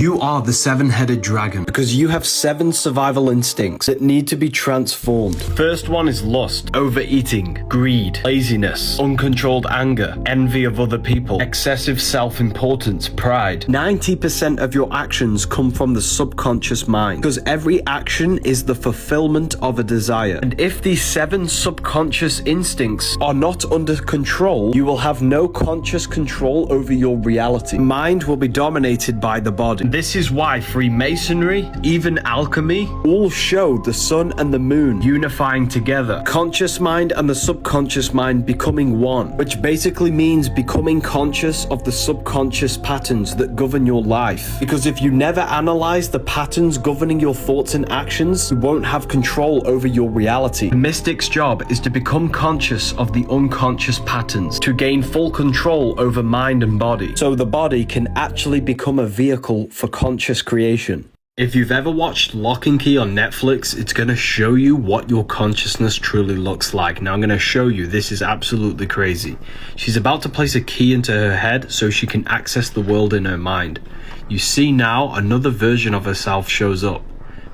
You are the seven-headed dragon because you have 7 survival instincts that need to be transformed. First one is lust, overeating, greed, laziness, uncontrolled anger, envy of other people, excessive self-importance, pride. 90% of your actions come from the subconscious mind because every action is the fulfillment of a desire. And if these 7 subconscious instincts are not under control, you will have no conscious control over your reality. Mind will be dominated by the body. This is why Freemasonry, even alchemy, all show the sun and the moon unifying together. Conscious mind and the subconscious mind becoming one, which basically means becoming conscious of the subconscious patterns that govern your life. Because if you never analyze the patterns governing your thoughts and actions, you won't have control over your reality. The mystic's job is to become conscious of the unconscious patterns, to gain full control over mind and body, so the body can actually become a vehicle for conscious creation. If you've ever watched Lock and Key on Netflix, it's going to show you what your consciousness truly looks like. Now I'm going to show you, this is absolutely crazy. She's about to place a key into her head so she can access the world in her mind. You see now another version of herself shows up.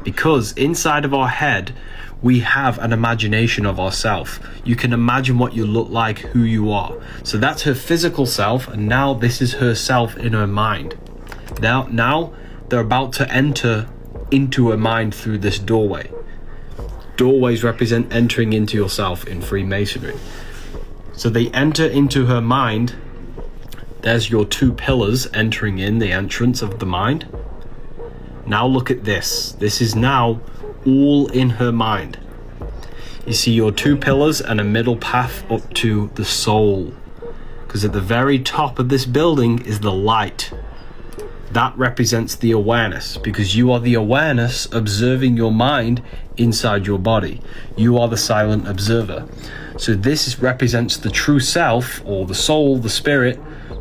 Because inside of our head, we have an imagination of ourselves. You can imagine what you look like, who you are. So that's her physical self, and now this is herself in her mind. Now they're about to enter into her mind through this doorway. Doorways represent entering into yourself in Freemasonry. So they enter into her mind. There's your 2 pillars entering in the entrance of the mind. Now look at this. This is now all in her mind. You see your 2 pillars and a middle path up to the soul. Because at the very top of this building is the light. That represents the awareness, because you are the awareness observing your mind inside your body. You are the silent observer. So this represents the true self, or the soul, the spirit,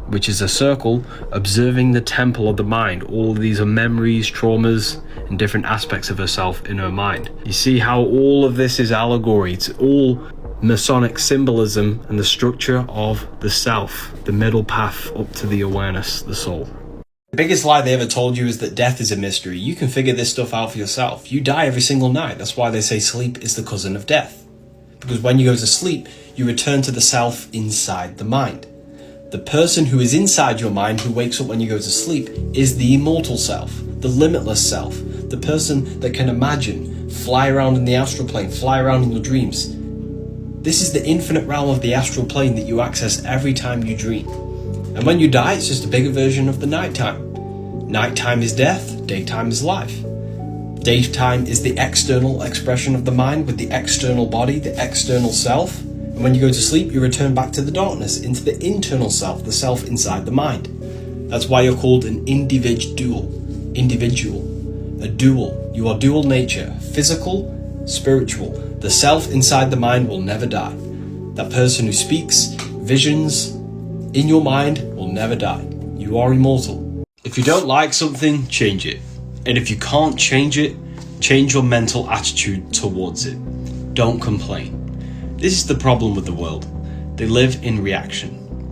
which is a circle, observing the temple of the mind. All of these are memories, traumas, and different aspects of herself in her mind. You see how all of this is allegory. It's all Masonic symbolism and the structure of the self, the middle path up to the awareness, the soul. The biggest lie they ever told you is that death is a mystery. You can figure this stuff out for yourself. You die every single night. That's why they say sleep is the cousin of death. Because when you go to sleep, you return to the self inside the mind. The person who is inside your mind, who wakes up when you go to sleep, is the immortal self, the limitless self, the person that can imagine, fly around in the astral plane, fly around in your dreams. This is the infinite realm of the astral plane that you access every time you dream. And when you die, it's just a bigger version of the nighttime. Nighttime is death, daytime is life. Daytime is the external expression of the mind with the external body, the external self. And when you go to sleep, you return back to the darkness, into the internal self, the self inside the mind. That's why you're called an individual, a dual. You are dual nature, physical, spiritual. The self inside the mind will never die. That person who speaks visions in your mind will never die. You are immortal. If you don't like something, change it. And if you can't change it, change your mental attitude towards it. Don't complain. This is the problem with the world. They live in reaction.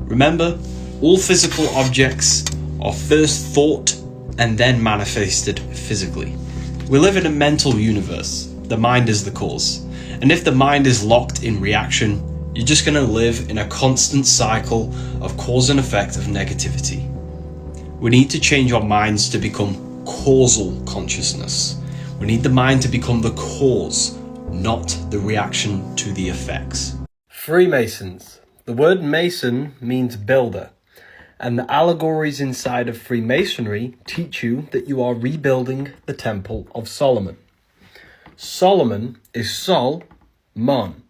Remember, all physical objects are first thought and then manifested physically. We live in a mental universe. The mind is the cause. And if the mind is locked in reaction, you're just going to live in a constant cycle of cause and effect of negativity. We need to change our minds to become causal consciousness. We need the mind to become the cause, not the reaction to the effects. Freemasons. The word Mason means builder, and the allegories inside of Freemasonry teach you that you are rebuilding the Temple of Solomon. Solomon is Sol, Mon.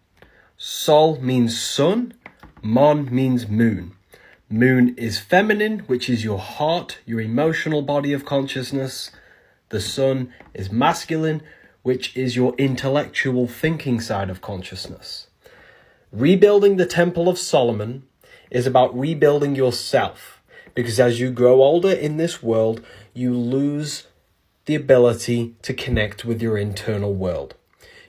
Sol means sun, Mon means moon. Moon is feminine, which is your heart, your emotional body of consciousness. The sun is masculine, which is your intellectual thinking side of consciousness. Rebuilding the Temple of Solomon is about rebuilding yourself, because as you grow older in this world, you lose the ability to connect with your internal world.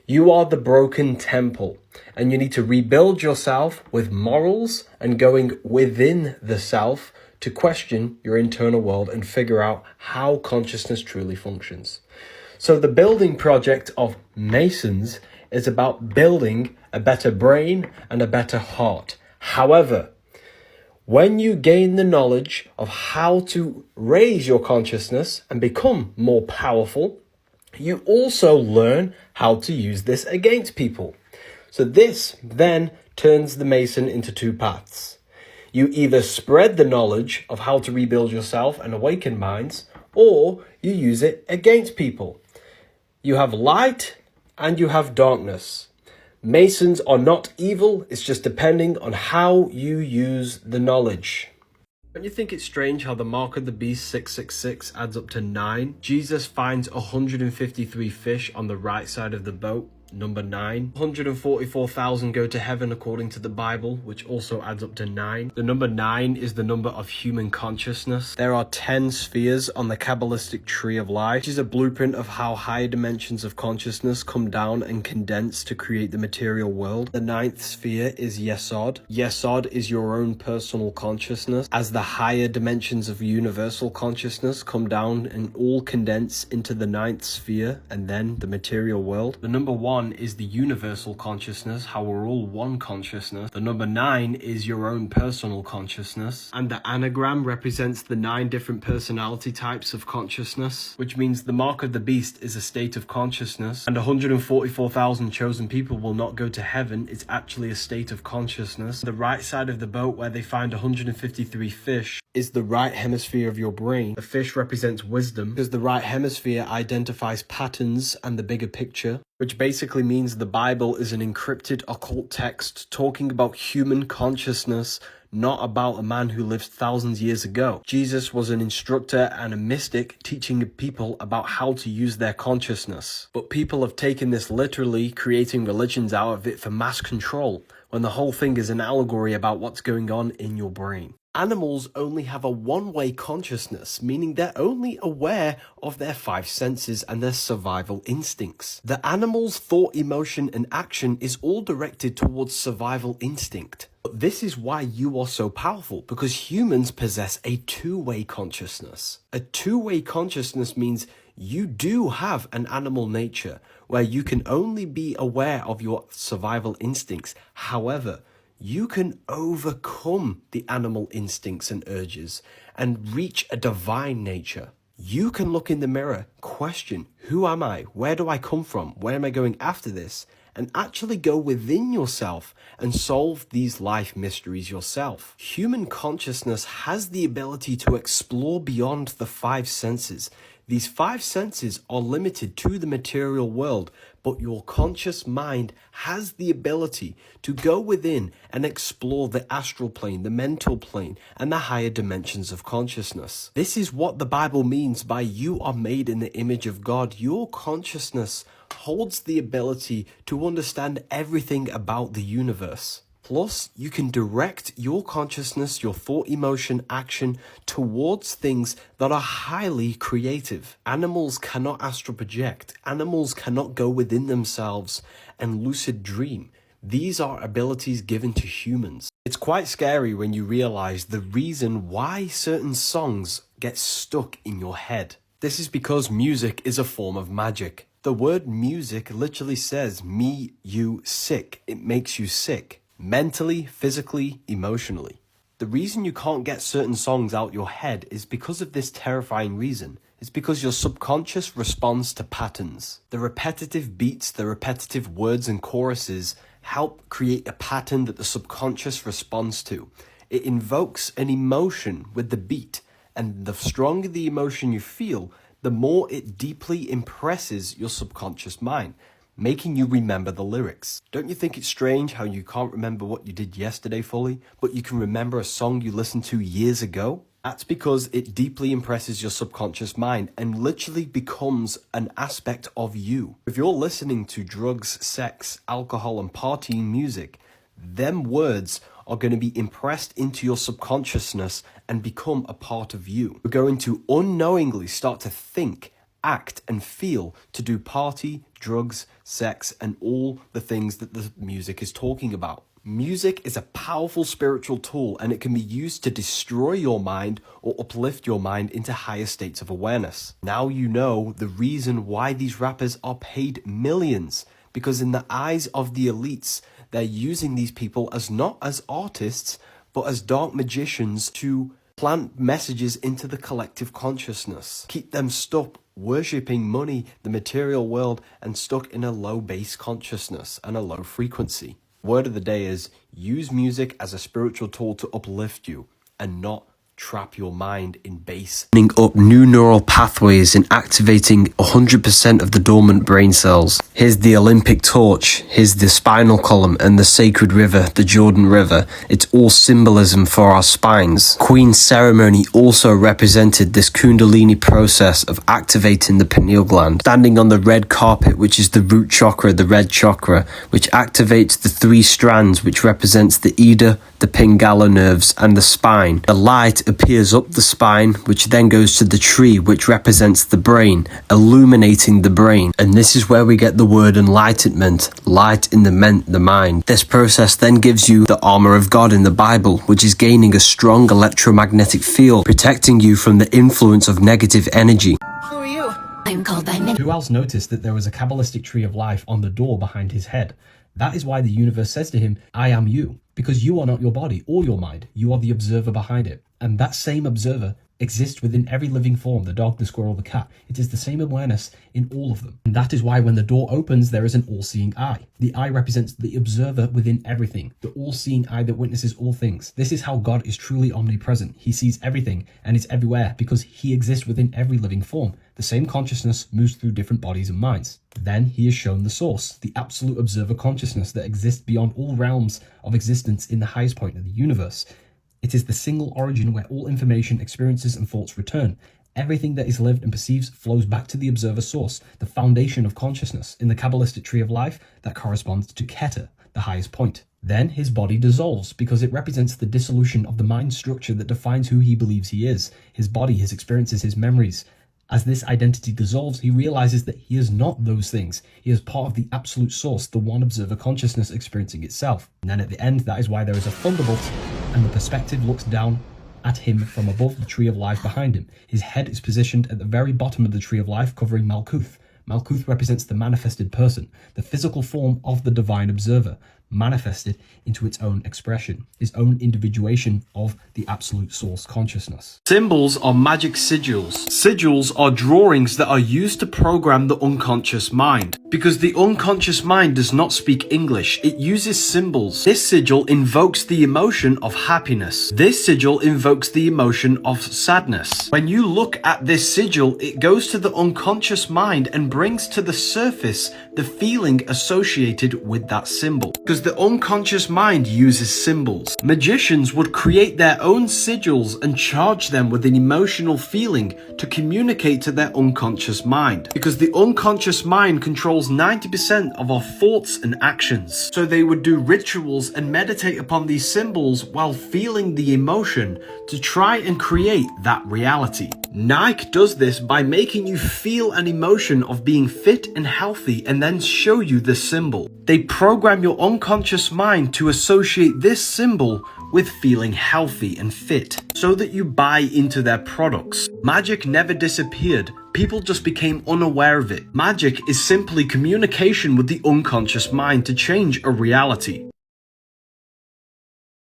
You are the broken temple, and you need to rebuild yourself with morals and going within the self to question your internal world and figure out how consciousness truly functions. So the building project of Masons is about building a better brain and a better heart. However, when you gain the knowledge of how to raise your consciousness and become more powerful, you also learn how to use this against people. So this then turns the Mason into two paths. You either spread the knowledge of how to rebuild yourself and awaken minds, or you use it against people. You have light and you have darkness. Masons are not evil, it's just depending on how you use the knowledge. Don't you think it's strange how the mark of the beast 666 adds up to 9? Jesus finds 153 fish on the right side of the boat, number 9. 144,000 go to heaven according to the Bible, which also adds up to 9. The number 9 is the number of human consciousness. There are 10 spheres on the Kabbalistic tree of life, which is a blueprint of how higher dimensions of consciousness come down and condense to create the material world. The 9th sphere is Yesod. Yesod is your own personal consciousness. As the higher dimensions of universal consciousness come down and all condense into the 9th sphere and then the material world. The number 1 is the universal consciousness, how we're all one consciousness. The number 9 is your own personal consciousness. And the anagram represents the 9 different personality types of consciousness, which means the mark of the beast is a state of consciousness. And 144,000 chosen people will not go to heaven. It's actually a state of consciousness. The right side of the boat where they find 153 fish is the right hemisphere of your brain. The fish represents wisdom because the right hemisphere identifies patterns and the bigger picture, which basically means the Bible is an encrypted occult text talking about human consciousness, not about a man who lived thousands of years ago. Jesus was an instructor and a mystic teaching people about how to use their consciousness. But people have taken this literally, creating religions out of it for mass control, when the whole thing is an allegory about what's going on in your brain. Animals only have a one-way consciousness, meaning they're only aware of their 5 senses and their survival instincts. The animal's thought, emotion, and action is all directed towards survival instinct. But this is why you are so powerful, because humans possess a two-way consciousness. A two-way consciousness means you do have an animal nature where you can only be aware of your survival instincts. However, you can overcome the animal instincts and urges and reach a divine nature. You can look in the mirror, question, who am I? Where do I come from? Where am I going after this? And actually go within yourself and solve these life mysteries yourself. Human consciousness has the ability to explore beyond the 5 senses. These 5 senses are limited to the material world, but your conscious mind has the ability to go within and explore the astral plane, the mental plane, and the higher dimensions of consciousness. This is what the Bible means by you are made in the image of God. Your consciousness holds the ability to understand everything about the universe. Plus, you can direct your consciousness, your thought, emotion, action towards things that are highly creative. Animals cannot astral project. Animals cannot go within themselves and lucid dream. These are abilities given to humans. It's quite scary when you realize the reason why certain songs get stuck in your head. This is because music is a form of magic. The word music literally says me, you, sick. It makes you sick. Mentally, physically, emotionally. The reason you can't get certain songs out your head is because of this terrifying reason. It's because your subconscious responds to patterns. The repetitive beats, the repetitive words and choruses help create a pattern that the subconscious responds to. It invokes an emotion with the beat, and the stronger the emotion you feel, the more it deeply impresses your subconscious mind, making you remember the lyrics. Don't you think it's strange how you can't remember what you did yesterday fully, but you can remember a song you listened to years ago? That's because it deeply impresses your subconscious mind and literally becomes an aspect of you. If you're listening to drugs, sex, alcohol, and partying music, them words are going to be impressed into your subconsciousness and become a part of you. You're going to unknowingly start to think, act, and feel to do party, drugs, sex, and all the things that the music is talking about. Music is a powerful spiritual tool, and it can be used to destroy your mind or uplift your mind into higher states of awareness. Now you know the reason why these rappers are paid millions, because in the eyes of the elites, they're using these people as not as artists, but as dark magicians to plant messages into the collective consciousness, keep them stuck worshipping money, the material world, and stuck in a low base consciousness and a low frequency. Word of the day is, use music as a spiritual tool to uplift you and not trap your mind in base. Opening up new neural pathways and activating 100% of the dormant brain cells. Here's the Olympic torch, here's the spinal column and the sacred river, the Jordan River. It's all symbolism for our spines. Queen ceremony also represented this Kundalini process of activating the pineal gland. Standing on the red carpet, which is the root chakra, the red chakra, which activates the 3 strands, which represents the Ida, the Pingala nerves, and the spine. The light appears up the spine, which then goes to the tree, which represents the brain, illuminating the brain. And this is where we get the word enlightenment, light in the mind. This process then gives you the armor of God in the Bible, which is gaining a strong electromagnetic field, protecting you from the influence of negative energy. Who are you? I'm called by many. Who else noticed that there was a Kabbalistic tree of life on the door behind his head? That is why the universe says to him, I am you, because you are not your body or your mind. You are the observer behind it. And that same observer exists within every living form, the dog, the squirrel, the cat. It is the same awareness in all of them. And that is why when the door opens, there is an all-seeing eye. The eye represents the observer within everything, the all-seeing eye that witnesses all things. This is how God is truly omnipresent. He sees everything and is everywhere because he exists within every living form. The same consciousness moves through different bodies and minds. Then he is shown the source, the absolute observer consciousness that exists beyond all realms of existence in the highest point of the universe. It is the single origin where all information, experiences, and thoughts return. Everything that is lived and perceives flows back to the observer source, the foundation of consciousness. In the Kabbalistic tree of life, that corresponds to Keter, the highest point. Then his body dissolves because it represents the dissolution of the mind structure that defines who he believes he is, his body, his experiences, his memories. As this identity dissolves, he realizes that he is not those things. He is part of the absolute source, the one observer consciousness experiencing itself. And then at the end, that is why there is a thunderbolt, and the perspective looks down at him from above the tree of life behind him. His head is positioned at the very bottom of the tree of life, covering Malkuth. Malkuth represents the manifested person, the physical form of the divine observer, manifested into its own expression, his own individuation of the absolute source consciousness. Symbols are magic sigils. Sigils are drawings that are used to program the unconscious mind. Because the unconscious mind does not speak English, it uses symbols. This sigil invokes the emotion of happiness. This sigil invokes the emotion of sadness. When you look at this sigil, it goes to the unconscious mind and brings to the surface the feeling associated with that symbol. Because the unconscious mind uses symbols. Magicians would create their own sigils and charge them with an emotional feeling to communicate to their unconscious mind. Because the unconscious mind controls 90% of our thoughts and actions. So they would do rituals and meditate upon these symbols while feeling the emotion to try and create that reality. Nike does this by making you feel an emotion of being fit and healthy and then show you the symbol. They program your unconscious mind to associate this symbol with feeling healthy and fit so that you buy into their products. Magic never disappeared. People just became unaware of it. Magic is simply communication with the unconscious mind to change a reality.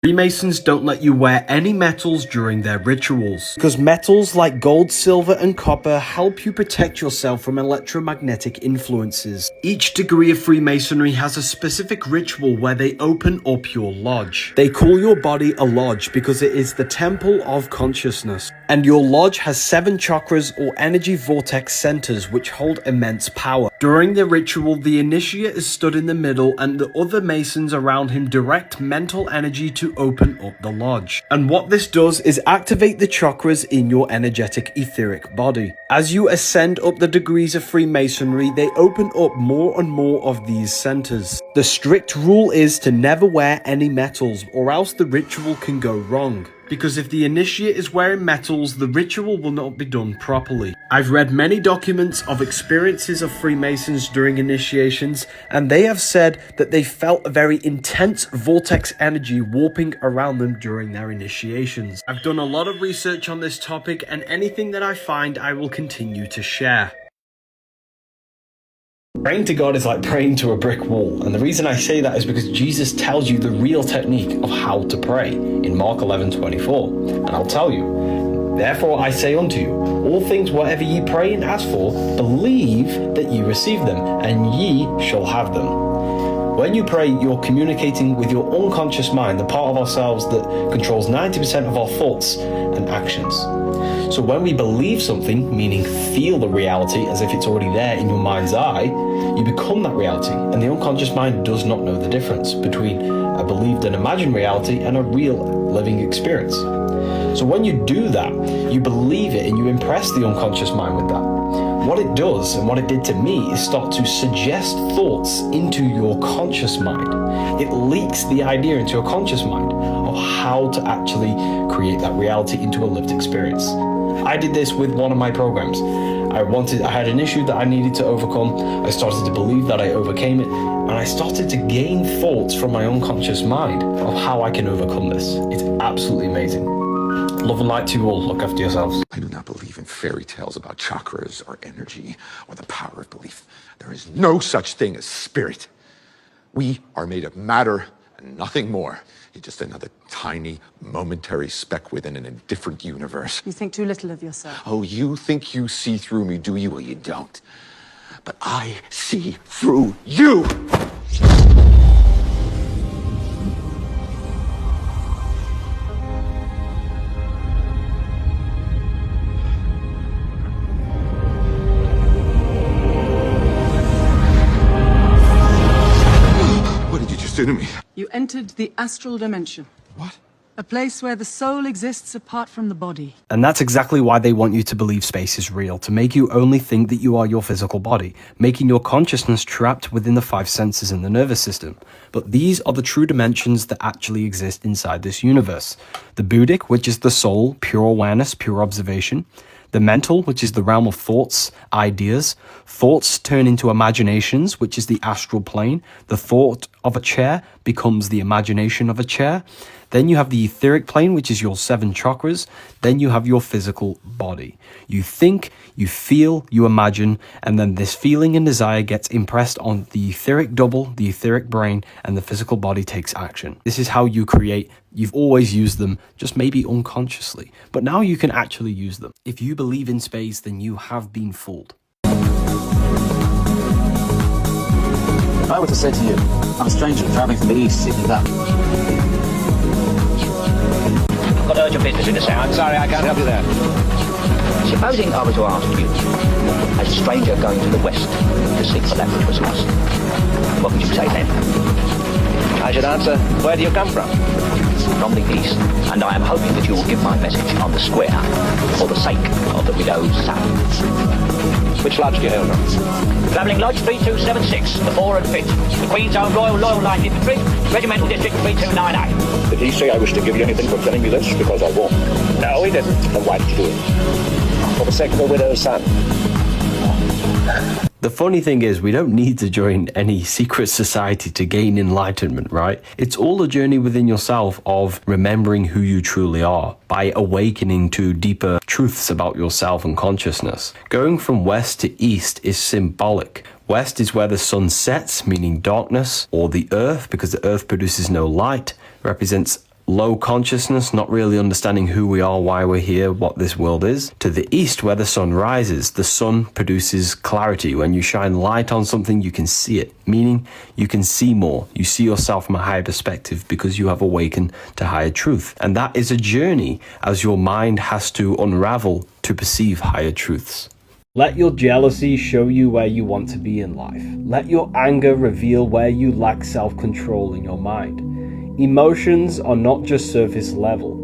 Freemasons don't let you wear any metals during their rituals, because metals like gold, silver, and copper help you protect yourself from electromagnetic influences. Each degree of Freemasonry has a specific ritual where they open up your lodge. They call your body a lodge because it is the temple of consciousness, and your lodge has 7 chakras or energy vortex centers which hold immense power. During the ritual, the initiate is stood in the middle and the other Masons around him direct mental energy to open up the lodge. And what this does is activate the chakras in your energetic etheric body. As you ascend up the degrees of Freemasonry, they open up more and more of these centers. The strict rule is to never wear any metals or else the ritual can go wrong. Because if the initiate is wearing metals, the ritual will not be done properly. I've read many documents of experiences of Freemasons during initiations, and they have said that they felt a very intense vortex energy warping around them during their initiations. I've done a lot of research on this topic, and anything that I find I will continue to share. Praying to God is like praying to a brick wall, and the reason I say that is because Jesus tells you the real technique of how to pray in Mark 11:24, and I'll tell you, therefore I say unto you, all things whatever ye pray and ask for, believe that ye receive them, and ye shall have them. When you pray, you're communicating with your unconscious mind, the part of ourselves that controls 90% of our thoughts and actions. So when we believe something, meaning feel the reality as if it's already there in your mind's eye, you become that reality, and the unconscious mind does not know the difference between a believed and imagined reality and a real living experience. So when you do that, you believe it and you impress the unconscious mind with that. What it does, and what it did to me, is start to suggest thoughts into your conscious mind. It leaks the idea into your conscious mind of how to actually create that reality into a lived experience. I did this with one of my programs. I had an issue that I needed to overcome. I started to believe that I overcame it, and I started to gain thoughts from my unconscious mind of how I can overcome this. It's absolutely amazing. Love and light to you all. Look after yourselves. I do not believe in fairy tales about chakras or energy or the power of belief. There is no such thing as spirit. We are made of matter and nothing more. You're just another tiny, momentary speck within an indifferent universe. You think too little of yourself. Oh, you think you see through me, do you? Well, you don't. But I see through you! Do to me. You entered the astral dimension. What? A place where the soul exists apart from the body. And that's exactly why they want you to believe space is real, to make you only think that you are your physical body, making your consciousness trapped within the 5 senses in the nervous system. But these are the true dimensions that actually exist inside this universe. The Buddhic, which is the soul, pure awareness, pure observation. The mental, which is the realm of thoughts, ideas. Thoughts turn into imaginations, which is the astral plane. The thought of a chair becomes the imagination of a chair. Then you have the etheric plane, which is your 7 chakras. Then you have your physical body. You think, you feel, you imagine, and then this feeling and desire gets impressed on the etheric double, the etheric brain, and the physical body takes action. This is how you create. You've always used them, just maybe unconsciously, but now you can actually use them. If you believe in space, then you have been fooled. If I were to say to you, I'm a stranger traveling from the east seeking that. Got urgent business in the south. Sorry, I can't help you there. Supposing I were to ask you, as a stranger going to the west to seek for that which was lost, what would you say then? I should answer, where do you come from? From the east, and I am hoping that you will give my message on the square for the sake of the widow's son. Which lodge do you hail from? Travelling Lodge 3276, the 4 and 5th, the Queen's Own Royal Light Infantry, Regimental District 3298. Did he say I was to give you anything for telling me this? Because I won't. No, he didn't. Then why did you do it? For the sake of the widow's son. The funny thing is, we don't need to join any secret society to gain enlightenment, right? It's all a journey within yourself of remembering who you truly are by awakening to deeper truths about yourself and consciousness. Going from west to east is symbolic. West is where the sun sets, meaning darkness, or the earth, because the earth produces no light, represents low consciousness, not really understanding who we are, why we're here, what this world is. To the east, where the sun rises, the sun produces clarity. When you shine light on something, you can see it, meaning you can see more. You see yourself from a higher perspective because you have awakened to higher truth. And that is a journey as your mind has to unravel to perceive higher truths. Let your jealousy show you where you want to be in life. Let your anger reveal where you lack self-control in your mind. Emotions are not just surface level.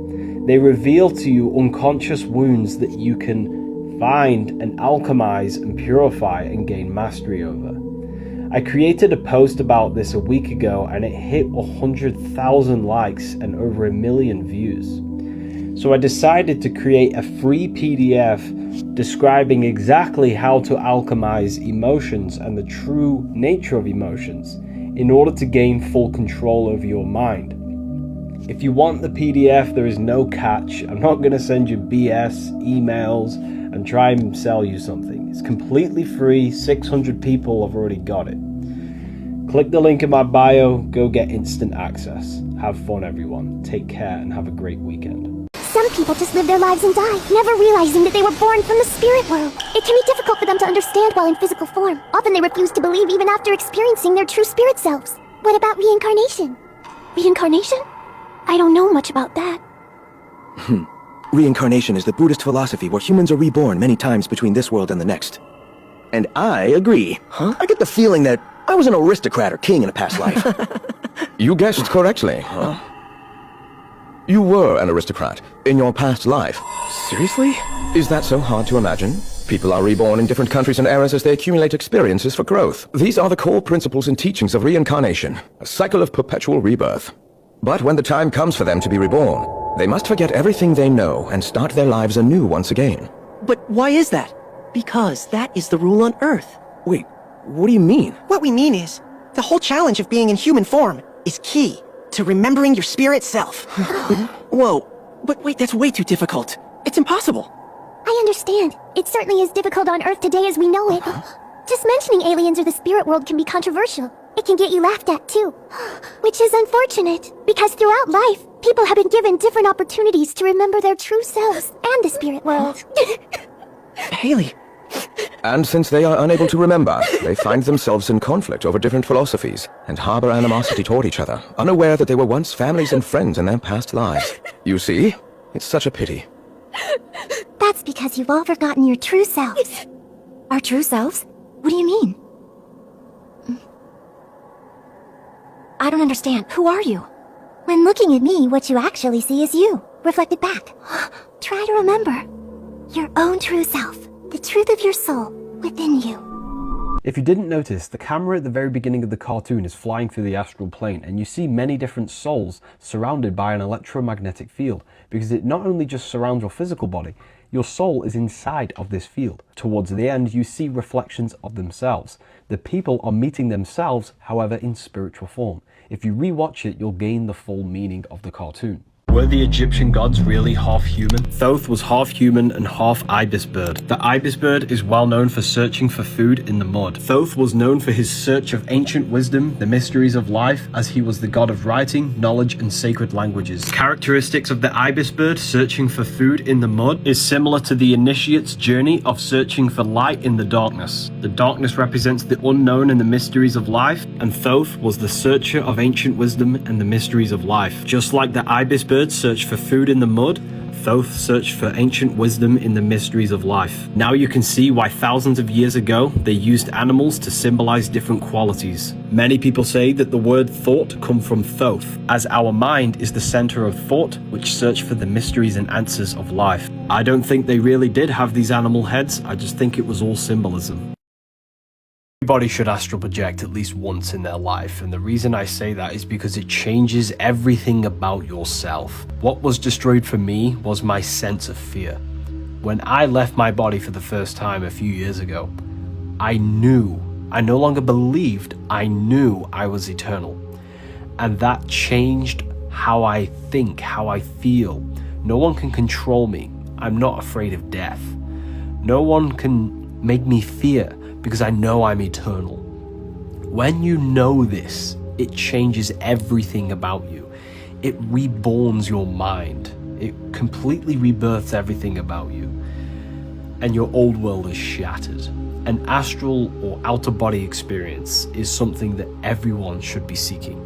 They reveal to you unconscious wounds that you can find and alchemize and purify and gain mastery over. I created a post about this a week ago and it hit 100,000 likes and over 1 million views. So I decided to create a free PDF describing exactly how to alchemize emotions and the true nature of emotions in order to gain full control over your mind. If you want the PDF, there is no catch. I'm not going to send you BS emails and try and sell you something. It's completely free. 600 people have already got it. Click the link in my bio, go get instant access. Have fun, everyone. Take care and have a great weekend. Some people just live their lives and die, never realizing that they were born from the spirit world. It can be difficult for them to understand while in physical form. Often they refuse to believe even after experiencing their true spirit selves. What about reincarnation? Reincarnation? I don't know much about that. Reincarnation is the Buddhist philosophy where humans are reborn many times between this world and the next. And I agree. Huh? I get the feeling that I was an aristocrat or king in a past life. You guessed correctly. Huh? You were an aristocrat in your past life. Seriously? Is that so hard to imagine? People are reborn in different countries and eras as they accumulate experiences for growth. These are the core principles and teachings of reincarnation, a cycle of perpetual rebirth. But when the time comes for them to be reborn, they must forget everything they know and start their lives anew once again. But why is that? Because that is the rule on Earth. Wait, what do you mean? What we mean is, the whole challenge of being in human form is key to remembering your spirit self. Whoa, But wait, that's way too difficult. It's impossible. I understand. It certainly is difficult on Earth today as we know it. Just mentioning aliens or the spirit world can be controversial. It can get you laughed at too. Which is unfortunate, because throughout life, people have been given different opportunities to remember their true selves and the spirit world. Haley. And since they are unable to remember, they find themselves in conflict over different philosophies and harbor animosity toward each other, unaware that they were once families and friends in their past lives. You see? It's such a pity. That's because you've all forgotten your true selves. Our true selves? What do you mean? I don't understand. Who are you? When looking at me, what you actually see is you, reflected back. Try to remember your own true self, the truth of your soul within you. If you didn't notice, the camera at the very beginning of the cartoon is flying through the astral plane, and you see many different souls surrounded by an electromagnetic field, because it not only just surrounds your physical body, your soul is inside of this field. Towards the end, you see reflections of themselves. The people are meeting themselves, however, in spiritual form. If you rewatch it, you'll gain the full meaning of the cartoon. Were the Egyptian gods really half human? Thoth was half human and half ibis bird. The ibis bird is well known for searching for food in the mud. Thoth was known for his search of ancient wisdom, the mysteries of life, as he was the god of writing, knowledge, and sacred languages. Characteristics of the ibis bird searching for food in the mud is similar to the initiate's journey of searching for light in the darkness. The darkness represents the unknown and the mysteries of life, and Thoth was the searcher of ancient wisdom and the mysteries of life. Just like the ibis bird searched for food in the mud, Thoth searched for ancient wisdom in the mysteries of life. Now you can see why thousands of years ago they used animals to symbolize different qualities. Many people say that the word thought comes from Thoth, as our mind is the center of thought, which search for the mysteries and answers of life. I don't think they really did have these animal heads, I just think it was all symbolism. Everybody should astral project at least once in their life, and the reason I say that is because it changes everything about yourself. What was destroyed for me was my sense of fear. When I left my body for the first time a few years ago, I no longer believed, I knew I was eternal. And that changed how I think, how I feel. No one can control me. I'm not afraid of death. No one can make me fear, because I know I'm eternal. When you know this, it changes everything about you. It reborns your mind. It completely rebirths everything about you. And your old world is shattered. An astral or outer body experience is something that everyone should be seeking.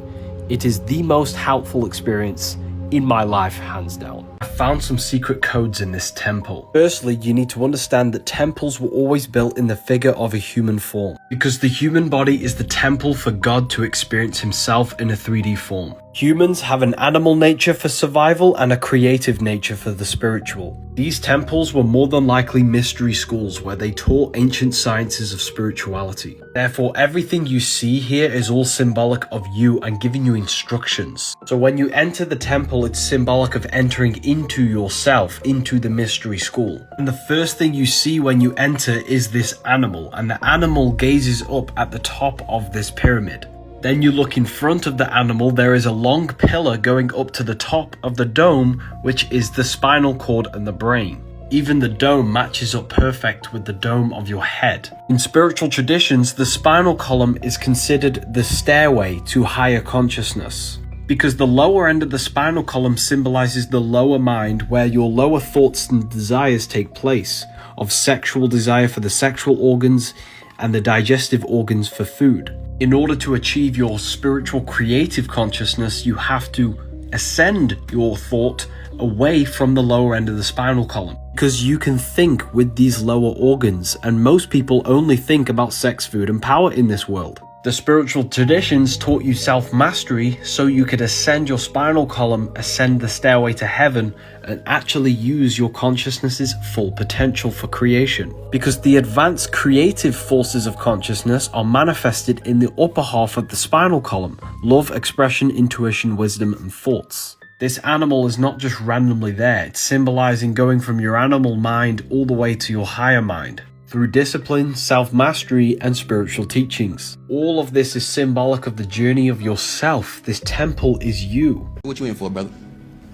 It is the most helpful experience in my life, hands down. I found some secret codes in this temple. Firstly, you need to understand that temples were always built in the figure of a human form, because the human body is the temple for God to experience himself in a 3D form. Humans have an animal nature for survival and a creative nature for the spiritual. These temples were more than likely mystery schools where they taught ancient sciences of spirituality. Therefore, everything you see here is all symbolic of you and giving you instructions. So when you enter the temple, it's symbolic of entering into yourself, into the mystery school. And the first thing you see when you enter is this animal, and the animal gazes up at the top of this pyramid. Then you look in front of the animal, there is a long pillar going up to the top of the dome, which is the spinal cord and the brain. Even the dome matches up perfect with the dome of your head. In spiritual traditions, the spinal column is considered the stairway to higher consciousness, because the lower end of the spinal column symbolizes the lower mind, where your lower thoughts and desires take place, of sexual desire for the sexual organs and the digestive organs for food. In order to achieve your spiritual creative consciousness, you have to ascend your thought away from the lower end of the spinal column, because you can think with these lower organs, and most people only think about sex, food, and power in this world. The spiritual traditions taught you self-mastery so you could ascend your spinal column, ascend the stairway to heaven, and actually use your consciousness's full potential for creation. Because the advanced creative forces of consciousness are manifested in the upper half of the spinal column: love, expression, intuition, wisdom, and thoughts. This animal is not just randomly there, it's symbolizing going from your animal mind all the way to your higher mind, through discipline, self-mastery, and spiritual teachings. All of this is symbolic of the journey of yourself. This temple is you. What you in for, brother?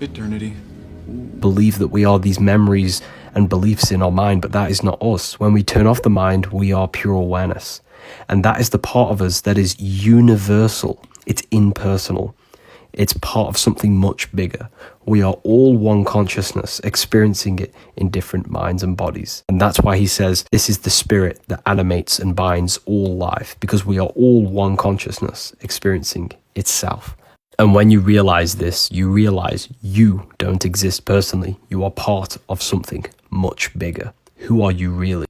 Eternity. Believe that we are these memories and beliefs in our mind, but that is not us. When we turn off the mind, we are pure awareness. And that is the part of us that is universal. It's impersonal. It's part of something much bigger. We are all one consciousness, experiencing it in different minds and bodies. And that's why he says this is the spirit that animates and binds all life, because we are all one consciousness, experiencing itself. And when you realize this, you realize you don't exist personally. You are part of something much bigger. Who are you really?